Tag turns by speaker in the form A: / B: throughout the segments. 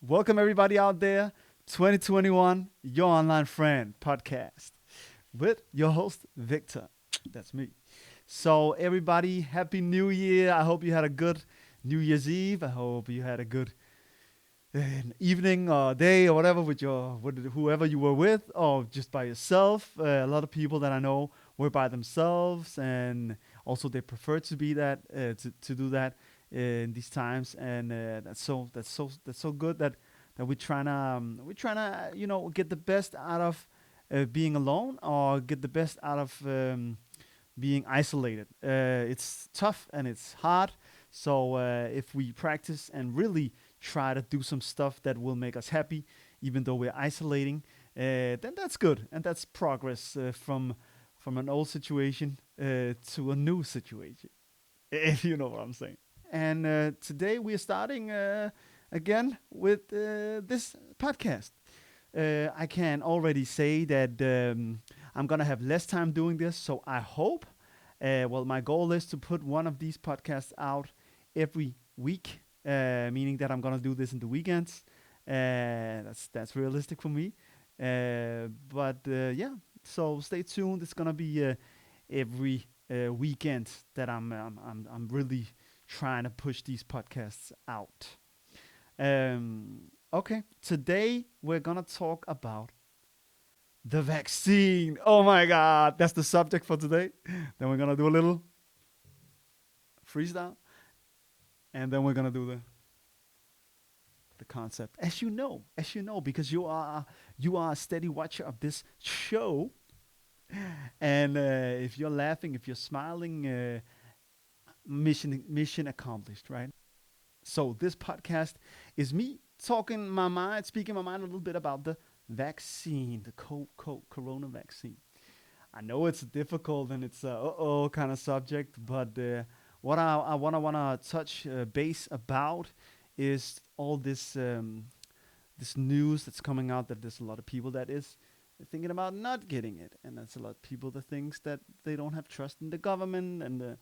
A: Welcome everybody out there. 2021, Your Online Friend podcast with your host Victor. That's me. So everybody, happy New Year. I hope you had a good New Year's Eve. I hope you had a good evening or day or whatever with whoever you were with or just by yourself. A lot of people that I know were by themselves and also they prefer to be that to do that in these times and that's so good that we're trying to get the best out of being alone or get the best out of being isolated. It's tough and it's hard. So if we practice and really try to do some stuff that will make us happy, even though we're isolating, then that's good and that's progress from an old situation to a new situation. If you know what I'm saying. And today we are starting again with this podcast. I can already say that I'm gonna have less time doing this, so I hope. Well, my goal is to put one of these podcasts out every week, meaning that I'm gonna do this in the weekends. That's realistic for me. But yeah, so stay tuned. It's gonna be every weekend that I'm really trying to push these podcasts out. Okay, today we're gonna talk about the vaccine. Oh my God, that's the subject for today. Then we're gonna do a little freestyle, and then we're gonna do the concept. As you know, because you are a steady watcher of this show, and if you're laughing, if you're smiling, mission accomplished, right? So this podcast is me talking my mind, speaking my mind a little bit about the vaccine, the corona vaccine. I know it's difficult and it's a oh kind of subject, but what I wanna touch base about is all this news that's coming out that there's a lot of people that is thinking about not getting it, and that's a lot of people that thinks that they don't have trust in the government and the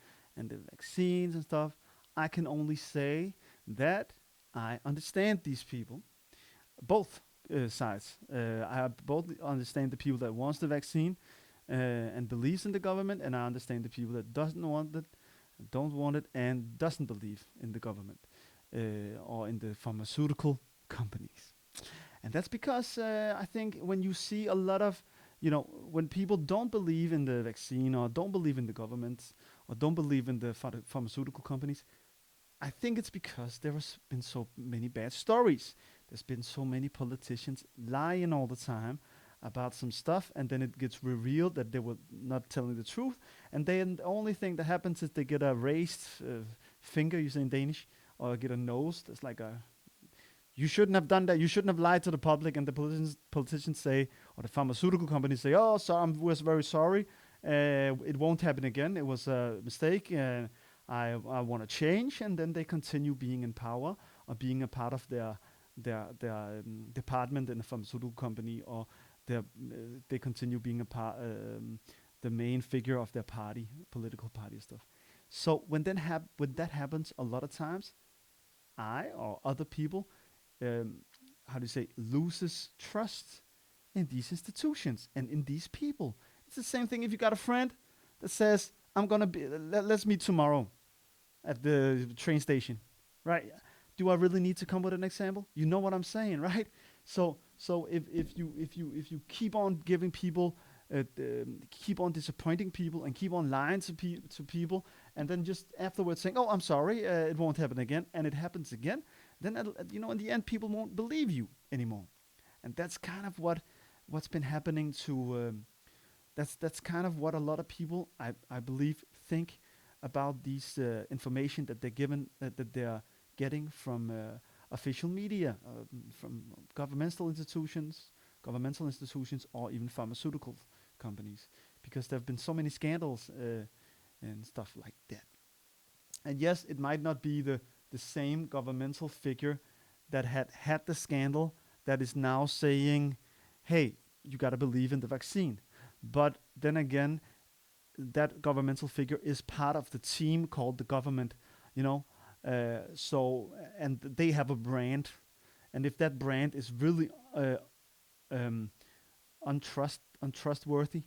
A: vaccines and stuff. I can only say that I understand these people, both sides. I both understand the people that wants the vaccine and believes in the government, and I understand the people that doesn't want it, don't want it, and doesn't believe in the government or in the pharmaceutical companies. And that's because I think when you see a lot of, when people don't believe in the vaccine or don't believe in the government or don't believe in the pharmaceutical companies, I think it's because there has been so many bad stories. There's been so many politicians lying all the time about some stuff, and then it gets revealed that they were not telling the truth. And then the only thing that happens is they get a raised finger, you say in Danish, or get a nose. That's like a you shouldn't have done that. You shouldn't have lied to the public. And the politicians say, or the pharmaceutical companies say, oh, so I was very sorry. It won't happen again. It was a mistake. I want to change. And then they continue being in power or being a part of their department in a pharmaceutical company, or they continue being a part, the main figure of their party, political party and stuff. So when that happens, a lot of times, I or other people how do you say, loses trust in these institutions and in these people. It's the same thing if you got a friend that says, I'm going to let's meet tomorrow at the train station, right? Do I really need to come with an example? You know what I'm saying, right? So if you keep on giving people keep on disappointing people and keep on lying to people, and then just afterwards saying, "Oh, I'm sorry, it won't happen again," and it happens again, then in the end, people won't believe you anymore, and that's kind of what's been happening to. That's kind of what a lot of people, I believe, think about these information that they're given that they're getting from official media, from governmental institutions, or even pharmaceutical companies, because there have been so many scandals and stuff like that. And yes, it might not be the same governmental figure that had the scandal that is now saying, "Hey, you got to believe in the vaccine." But then again, that governmental figure is part of the team called the government, you know. So and they have a brand, and if that brand is really um, untrustworthy,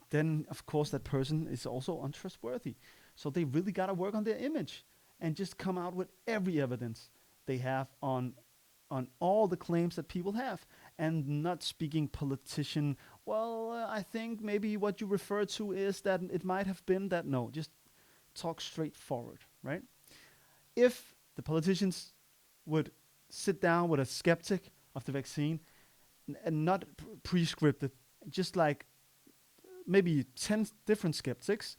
A: then of course that person is also untrustworthy. So they really got to work on their image and just come out with every evidence they have on all the claims that people have, and not speaking politician. Well, I think maybe what you refer to is that it might have been that. No, just talk straightforward, right? If the politicians would sit down with a skeptic of the vaccine and not prescripted, just like maybe 10 different skeptics,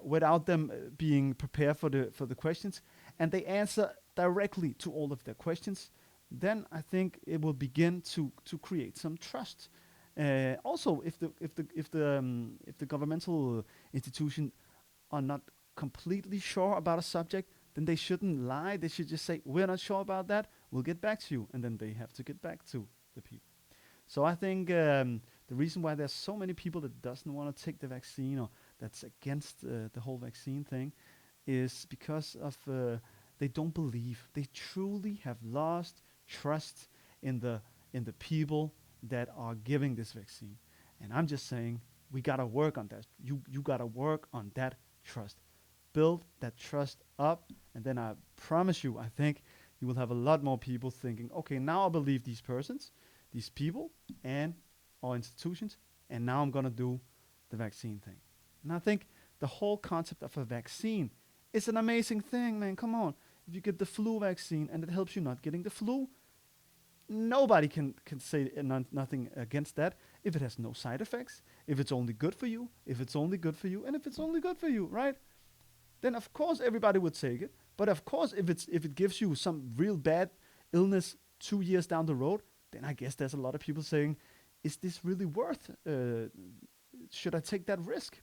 A: without them being prepared for the questions, and they answer directly to all of their questions, then I think it will begin to create some trust. Also, if the governmental institution are not completely sure about a subject, then they shouldn't lie. They should just say, we're not sure about that, we'll get back to you, and then they have to get back to the people. So I think the reason why there's so many people that doesn't want to take the vaccine, or that's against the whole vaccine thing, is because of they don't believe. They truly have lost trust in the people that are giving this vaccine. And I'm just saying, we gotta work on that. You gotta work on that trust. Build that trust up, and then I promise you, I think you will have a lot more people thinking, okay, now I believe these persons, these people, and our institutions, and now I'm gonna do the vaccine thing. And I think the whole concept of a vaccine is an amazing thing, man. Come on. If you get the flu vaccine and it helps you not getting the flu, nobody can say nothing against that. If it has no side effects, if it's only good for you, and if it's only good for you, right? Then of course everybody would take it. But of course, if it gives you some real bad illness 2 years down the road, then I guess there's a lot of people saying, is this really worth? Should I take that risk?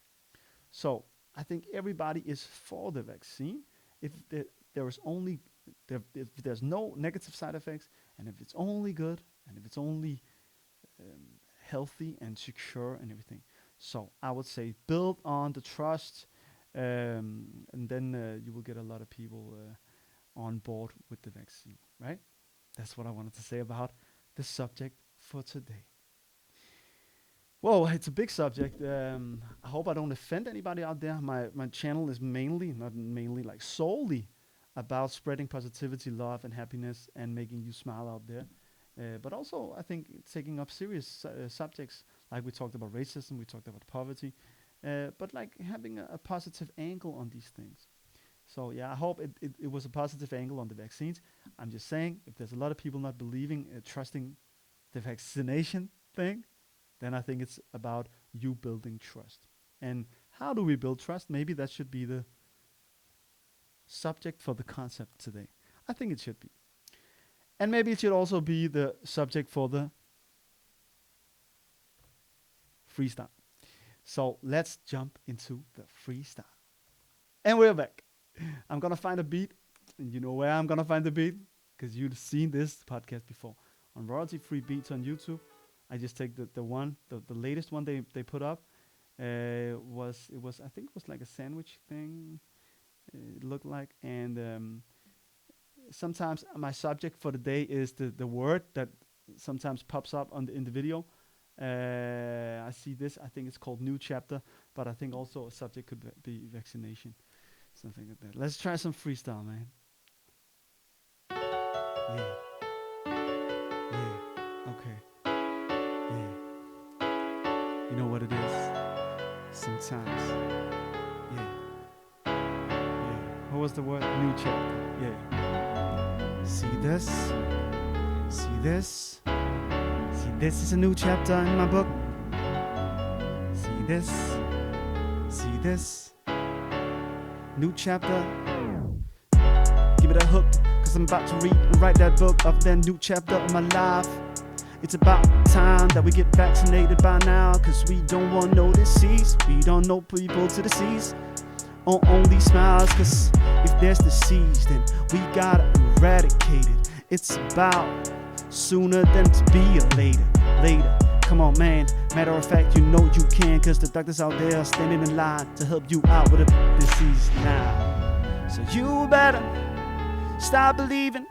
A: So I think everybody is for the vaccine. If there's no negative side effects, and if it's only good, and if it's only healthy and secure and everything. So I would say build on the trust, and then you will get a lot of people on board with the vaccine, right? That's what I wanted to say about the subject for today. Whoa, it's a big subject. I hope I don't offend anybody out there. My channel is not solely about spreading positivity, love, and happiness, and making you smile out there. But also, I think taking up serious subjects, like we talked about racism, we talked about poverty, but like having a positive angle on these things. So yeah, I hope it was a positive angle on the vaccines. I'm just saying, if there's a lot of people not believing, trusting the vaccination thing, then I think it's about you building trust. And how do we build trust? Maybe that should be the subject for the concept today. I think it should be. And maybe it should also be the subject for the freestyle. So let's jump into the freestyle. And we're back. I'm going to find a beat. And you know where I'm going to find the beat? Because you've seen this podcast before. On royalty-free beats on YouTube. I just take the latest one they put up. I think it was like a sandwich thing. It looked like, and sometimes my subject for the day is the word that sometimes pops up in the video. I see this. I think it's called new chapter, but I think also a subject could be vaccination, something like that. Let's try some freestyle, man. Yeah. Yeah. Okay. Yeah. You know what it is? Sometimes. Yeah. Yeah. What was the word? New chapter. Yeah. See this? See this? See, this is a new chapter in my book. See this? See this? New chapter. Give it a hook, cause I'm about to read and write that book of that new chapter of my life. It's about time that we get vaccinated by now, cause we don't want no disease. We don't know people to disease on only smiles, cause if there's disease, then we gotta eradicate it. It's about sooner than to be a later. Come on, man. Matter of fact, you know you can, cause the doctors out there are standing in line to help you out with a disease now. So you better stop believing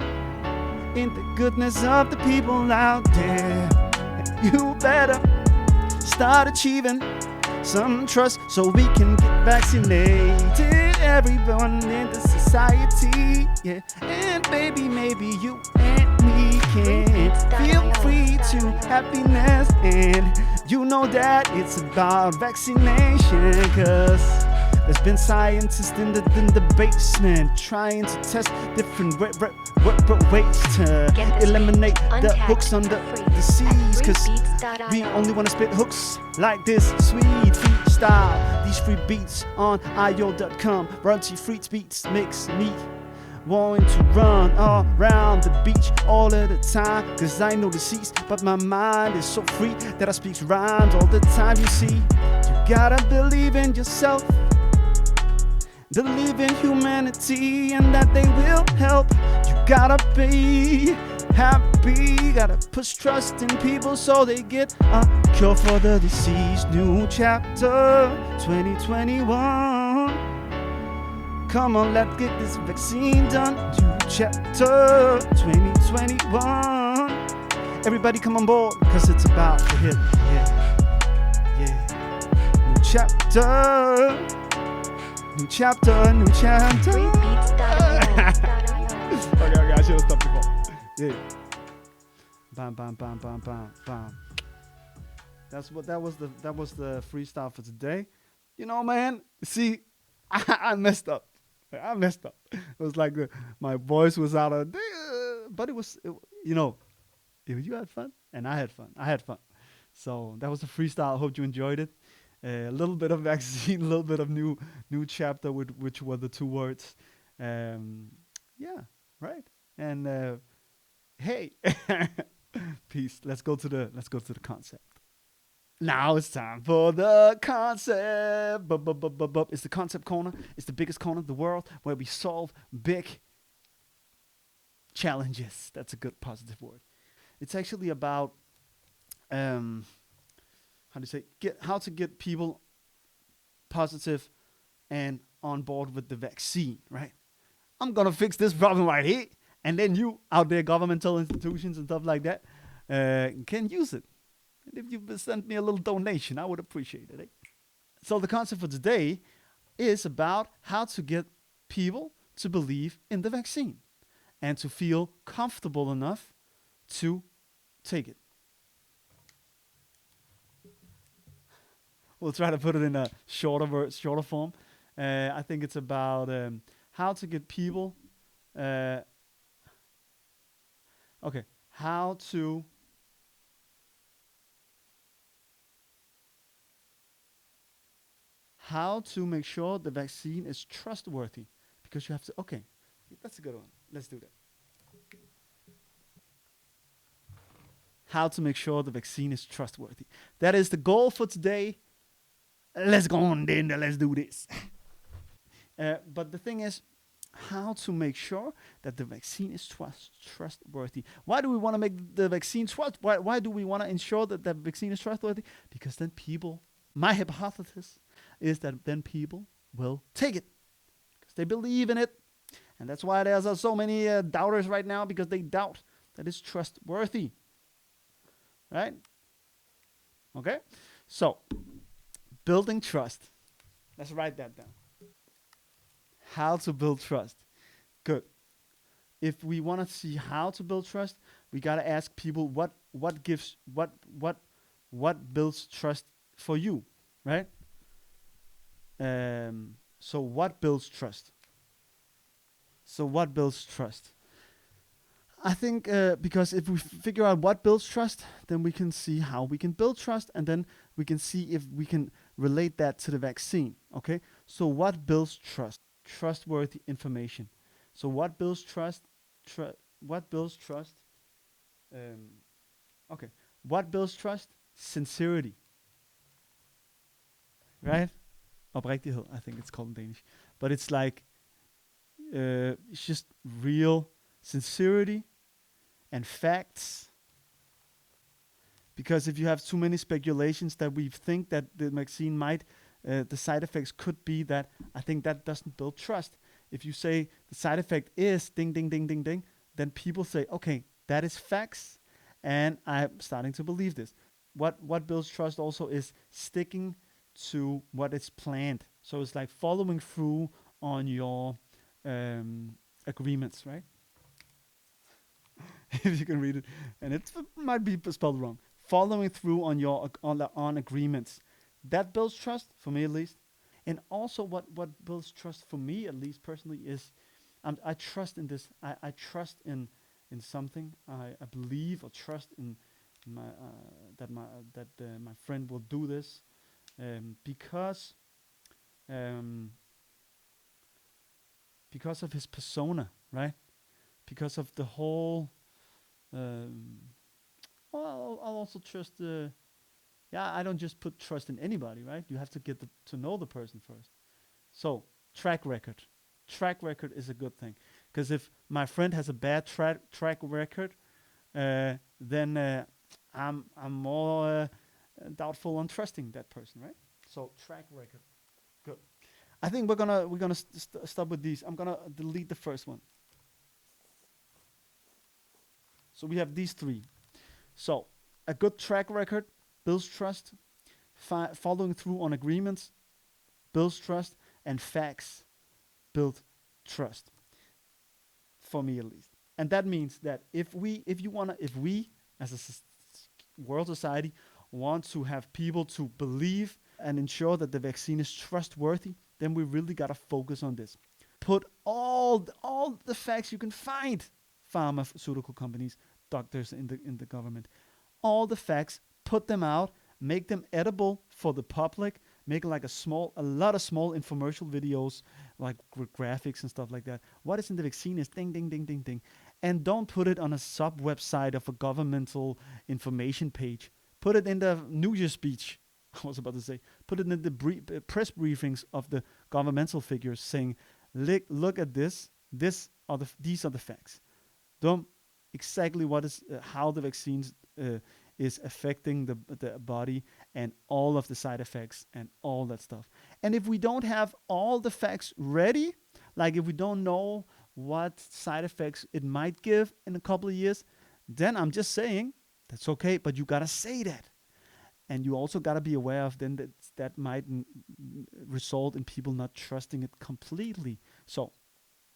A: in the goodness of the people out there. You better start achieving some trust so we can get vaccinated. Everyone in the society, yeah. And baby, maybe you and me can feel free to happiness. And you know that it's about vaccination, cause there's been scientists in the basement trying to test different ways to eliminate the hooks on the disease. Cause we only wanna spit hooks like this sweet freestyle. These free beats on io.com. Royalty free beats makes me wanting to run around the beach all of the time. Cause I know disease, but my mind is so free that I speak rhymes all the time. You see, you gotta believe in yourself, believe in humanity, and that they will help. You gotta be happy, gotta push trust in people so they get a cure for the disease. New chapter 2021. Come on, let's get this vaccine done. New chapter 2021. Everybody come on board, cause it's about to hit. Yeah. New chapter. New chapter, new chapter. Okay, I should have stopped before. Yeah. Bam, bam, bam, bam, bam, bam. That was the freestyle for today. You know, man. See, I messed up. It was like my voice was out of, but it was, you had fun and I had fun. So that was the freestyle. I hope you enjoyed it. A little bit of vaccine, a little bit of new chapter, which were the two words. Yeah, right. And hey, peace. Let's go to the concept. Now it's time for the concept. It's the concept corner. It's the biggest corner in the world where we solve big challenges. That's a good positive word. It's actually about how to get people positive and on board with the vaccine, right? I'm gonna fix this problem right here, and then you out there, governmental institutions and stuff like that, can use it. And if you send me a little donation, I would appreciate it. Eh? So the concept for today is about how to get people to believe in the vaccine and to feel comfortable enough to take it. We'll try to put it in a shorter form. I think it's about how to get people. How to make sure the vaccine is trustworthy, because you have to. Okay, that's a good one. Let's do that. How to make sure the vaccine is trustworthy. That is the goal for today. Let's go on then. Let's do this. But the thing is, how to make sure that the vaccine is trustworthy. Why do we want to make the vaccine trustworthy? Why do we want to ensure that the vaccine is trustworthy? Because then people, my hypothesis is that then people will take it because they believe in it. And that's why there's so many doubters right now, because they doubt that it's trustworthy. Right? Okay? So, building trust. Let's write that down. How to build trust. Good. If we want to see how to build trust, we got to ask people what builds trust for you, right? So what builds trust? I think because if we figure out what builds trust, then we can see how we can build trust, and then we can see if we can relate that to the vaccine. Okay, so what builds trust? Trustworthy information. So what builds trust? What builds trust? What builds trust? Sincerity. Right? Oprigtighed, I think it's called in Danish. But it's like, it's just real sincerity and facts. Because if you have too many speculations that we think that the vaccine might, the side effects could be that, I think that doesn't build trust. If you say the side effect is ding, ding, ding, ding, ding, then people say, okay, that is facts, and I'm starting to believe this. What builds trust also is sticking to what is planned. So it's like following through on your um, agreements, right? If you can read it, and it might be spelled wrong. Following through on your on agreements, that builds trust for me at least. And also, what builds trust for me at least personally is I trust in this. I trust in something. I believe or trust in my that my friend will do this because um, because of his persona, right? Because of the whole. Um, well, I'll also trust the. Yeah, I don't just put trust in anybody, right? You have to get to know the person first. So track record, track record is a good thing because if my friend has a bad track record, then I'm more doubtful on trusting that person, right? So track record, good. I think we're gonna stop with these. I'm gonna delete the first one. So we have these three. So a good track record builds trust. Following through on agreements builds trust, and facts build trust. For me at least. And that means that if we as a world society want to have people to believe and ensure that the vaccine is trustworthy, then we really got to focus on this. Put all the facts you can find, pharmaceutical companies, doctors in the government, all the facts, put them out, make them edible for the public, make like a lot of small infomercial videos, like graphics and stuff like that. What is in the vaccine is ding, ding, ding, ding, ding. And don't put it on a sub website of a governmental information page. Put it in the New Year's speech. I was about to say, put it in the press briefings of the governmental figures saying, look at this. These are the facts. Don't exactly what is how the vaccines is affecting the body and all of the side effects and all that stuff. And if we don't have all the facts ready, like if we don't know what side effects it might give in a couple of years, then I'm just saying that's okay, but you gotta say that. And you also gotta be aware of then that might result in people not trusting it completely. So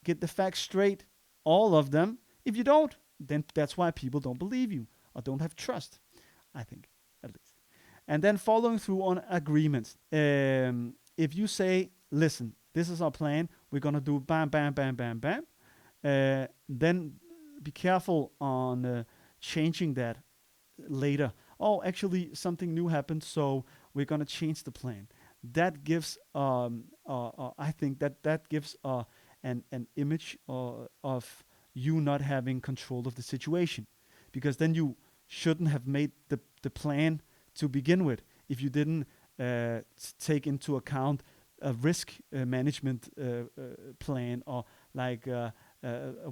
A: get the facts straight, all of them. If you don't, then that's why people don't believe you or don't have trust, I think, at least. And then following through on agreements. If you say, listen, this is our plan, we're going to do bam, bam, bam, bam, bam, then be careful on changing that later. Oh, actually, something new happened, so we're going to change the plan. That gives, I think that gives an image of you not having control of the situation, because then you shouldn't have made the plan to begin with if you didn't take into account a risk management plan or like a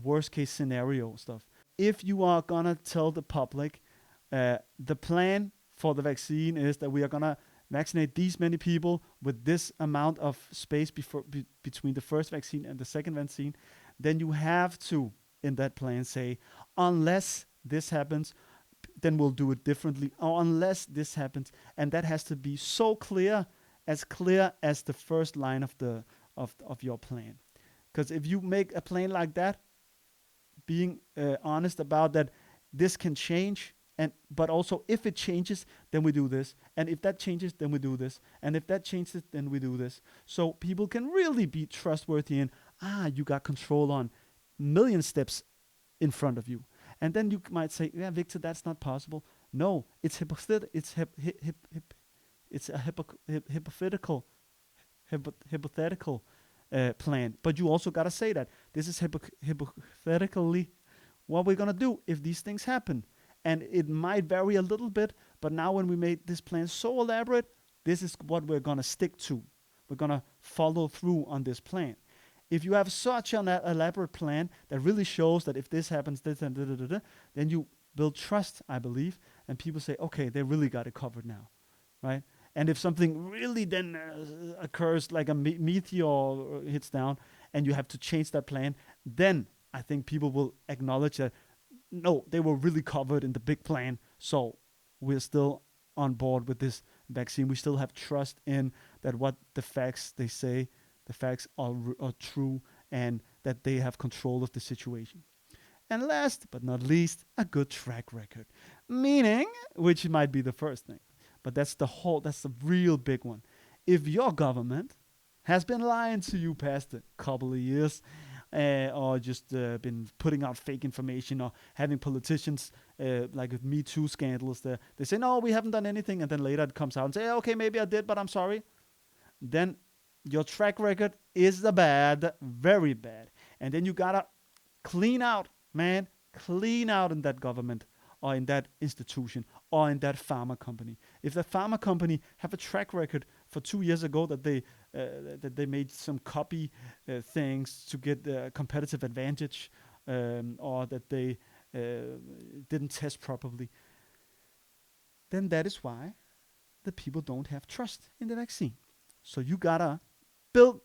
A: worst case scenario stuff. If you are gonna tell the public the plan for the vaccine is that we are gonna vaccinate these many people with this amount of space between the first vaccine and the second vaccine, then you have to in that plan say, unless this happens, then we'll do it differently, or unless this happens. And that has to be so clear as the first line of the of your plan. Because if you make a plan like that, being honest about that, this can change, and but also if it changes, then we do this, and if that changes, then we do this, and if that changes, then we do this. So people can really be trustworthy in, you got control on million steps in front of you. And then you might say, yeah, Victor, that's not possible. No, it's hypothetical. It's a hypothetical plan. But you also got to say that this is hypothetically what we're going to do if these things happen. And it might vary a little bit, but now when we made this plan so elaborate, this is what we're going to stick to. We're going to follow through on this plan. If you have such an elaborate plan that really shows that if this happens, this and then you build trust, I believe, and people say, okay, they really got it covered now, right? And if something really then occurs, like a meteor hits down, and you have to change that plan, then I think people will acknowledge that no, they were really covered in the big plan. So we're still on board with this vaccine. We still have trust in that what the facts they say, the facts are true, and that they have control of the situation. And last but not least, a good track record. Meaning, which might be the first thing, but that's the real big one. If your government has been lying to you past a couple of years, or just been putting out fake information, or having politicians like with Me Too scandals, they say, no, we haven't done anything, and then later it comes out and say, okay, maybe I did, but I'm sorry. Then your track record is the bad, very bad. And then you gotta clean out, man, clean out in that government or in that institution or in that pharma company. If the pharma company have a track record for 2 years ago that they made some copy things to get a competitive advantage, or that they didn't test properly, then that is why the people don't have trust in the vaccine. So you gotta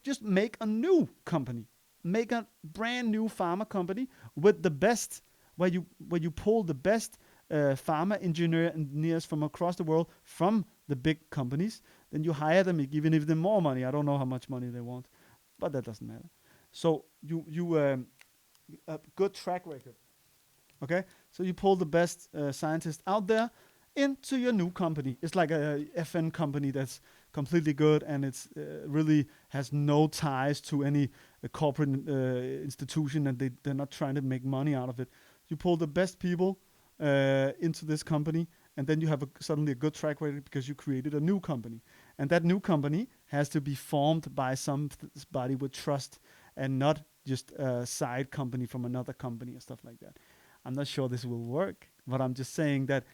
A: just make a new company, make a brand new pharma company with the best, where you pull the best pharma engineers from across the world from the big companies. Then you hire them, you give them more money. I don't know how much money they want, but that doesn't matter. So you a good track record. Okay, so you pull the best scientists out there into your new company. It's like a FN company that's completely good, and it's really has no ties to any corporate institution, and they're not trying to make money out of it. You pull the best people into this company, and then you have suddenly a good track record because you created a new company. And that new company has to be formed by somebody with trust, and not just a side company from another company or stuff like that. I'm not sure this will work, but I'm just saying that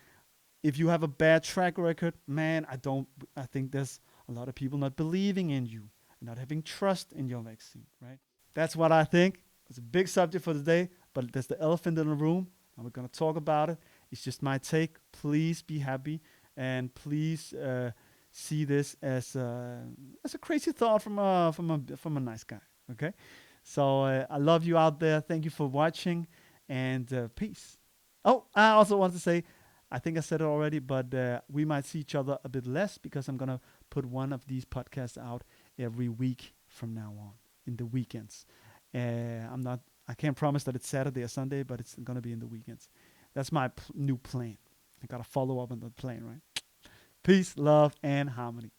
A: if you have a bad track record, man, I think there's a lot of people not believing in you and not having trust in your vaccine, right? That's what I think. It's a big subject for today, but there's the elephant in the room, and we're going to talk about it. It's just my take. Please be happy, and please see this as a crazy thought from a nice guy. Okay, so I love you out there. Thank you for watching, and peace. Oh, I also want to say, I think I said it already, but we might see each other a bit less because I'm gonna put one of these podcasts out every week from now on in the weekends. I can't promise that it's Saturday or Sunday, but it's gonna be in the weekends. That's my new plan. I gotta follow up on the plan, right? Peace, love, and harmony.